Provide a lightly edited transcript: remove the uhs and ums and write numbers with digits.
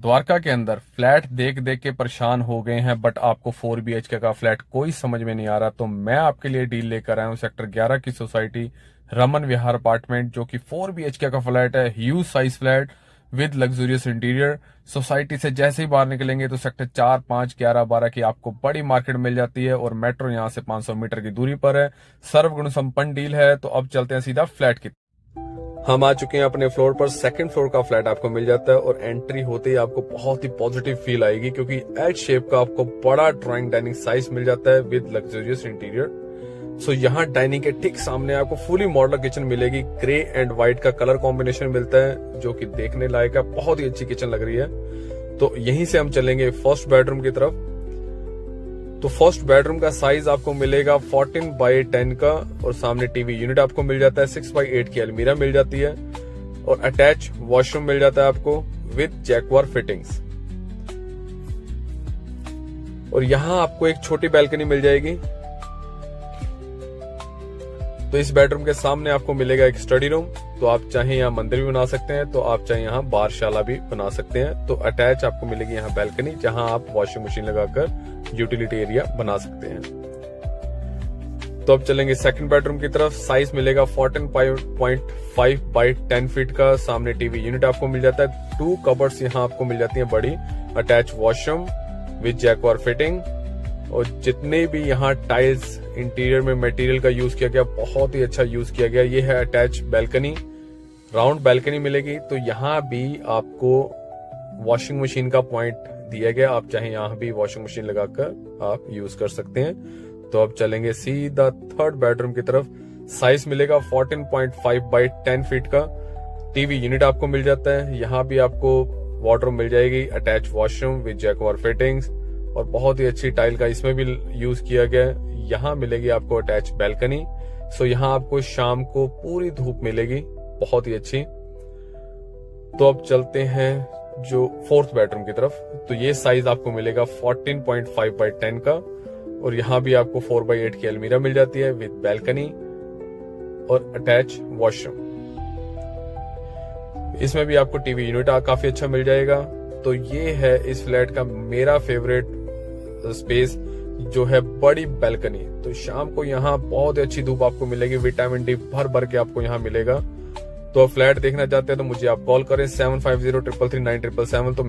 द्वारका के अंदर फ्लैट देख देख के परेशान हो गए हैं, बट आपको 4 BHK का फ्लैट कोई समझ में नहीं आ रहा, तो मैं आपके लिए डील लेकर आया हूं सेक्टर 11 की सोसाइटी रमन विहार अपार्टमेंट, जो कि 4 BHK का फ्लैट है, huge size flat with luxurious interior. Society से जैसे ही बाहर निकलेंगे तो सेक्टर 4, 5, 11, 12 की आपको बड़ी मार्केट मिल जाती है और मेट्रो यहां से 500 मीटर की दूरी पर है। सर्वगुण संपन्न डील है। तो अब चलते हैं सीधा फ्लैट की। हम आ चुके हैं अपने फ्लोर पर। सेकंड फ्लोर का फ्लैट आपको मिल जाता है और एंट्री होते ही आपको बहुत ही पॉजिटिव फील आएगी, क्योंकि एल शेप का आपको बड़ा ड्राइंग डाइनिंग साइज मिल जाता है विद लग्जरियस इंटीरियर। सो यहाँ डाइनिंग के ठीक सामने आपको फुली मॉडलर किचन मिलेगी। ग्रे एंड व्हाइट का कलर कॉम्बिनेशन मिलता है, जो कि देखने लायक है। बहुत ही अच्छी किचन लग रही है। तो यहीं से हम चलेंगे फर्स्ट बेडरूम की तरफ। तो फर्स्ट बेडरूम का साइज आपको मिलेगा 14x10 का और सामने टीवी यूनिट आपको मिल जाता है। 6x8 की अलमीरा मिल जाती है और अटैच वॉशरूम मिल जाता है आपको विद जैक्वार फिटिंग्स। और यहां आपको एक छोटी बैल्कनी मिल जाएगी। तो इस बेडरूम के सामने आपको मिलेगा एक स्टडी रूम। तो आप चाहे यहाँ मंदिर भी बना सकते हैं, तो आप चाहे यहाँ बारशाला भी बना सकते हैं। तो अटैच आपको मिलेगी यहाँ बैल्कनी, जहां आप वॉशिंग मशीन लगाकर यूटिलिटी एरिया बना सकते हैं। तो अब चलेंगे सेकंड बेडरूम की तरफ। साइज मिलेगा 14.5x10 फीट का। सामने टीवी यूनिट आपको मिल जाता है। 2 कबर्ड्स यहाँ आपको मिल जाती है बड़ी। Attach washroom with जैक्वार fitting. और जितने भी यहाँ टाइल्स इंटीरियर में मटेरियल का यूज किया गया, बहुत ही अच्छा यूज किया गया। ये है अटैच बैल्कनी, राउंड बैल्कनी मिलेगी। तो यहाँ भी आपको वॉशिंग मशीन का पॉइंट दिया गया। आप चाहे यहाँ भी वॉशिंग मशीन लगाकर आप यूज कर सकते हैं। तो अब चलेंगे सीधा थर्ड बेडरूम की तरफ। साइज मिलेगा 14.5x10 फीट का। टीवी यूनिट आपको मिल जाता है। यहाँ भी आपको वार्डरोब मिल जाएगी। अटैच वॉशरूम विद जैक्वार फिटिंग्स और बहुत ही अच्छी टाइल का इसमें भी यूज किया गया है। यहाँ मिलेगी आपको अटैच बैल्कनी। सो यहाँ आपको शाम को पूरी धूप मिलेगी, बहुत ही अच्छी। तो अब चलते हैं जो फोर्थ बेडरूम की तरफ। तो ये साइज आपको मिलेगा 14.5x10 का और यहाँ भी आपको 4x8 की अलमीरा मिल जाती है विद बैल्कनी और अटैच वॉशरूम। इसमें भी आपको टीवी यूनिट काफी अच्छा मिल जाएगा। तो ये है इस फ्लैट का मेरा फेवरेट स्पेस, जो है बड़ी बैल्कनी। तो शाम को यहाँ बहुत ही अच्छी धूप आपको मिलेगी। विटामिन डी भर भर के आपको यहाँ मिलेगा। तो फ्लैट देखना चाहते हैं तो मुझे आप कॉल करें 7503339777। तो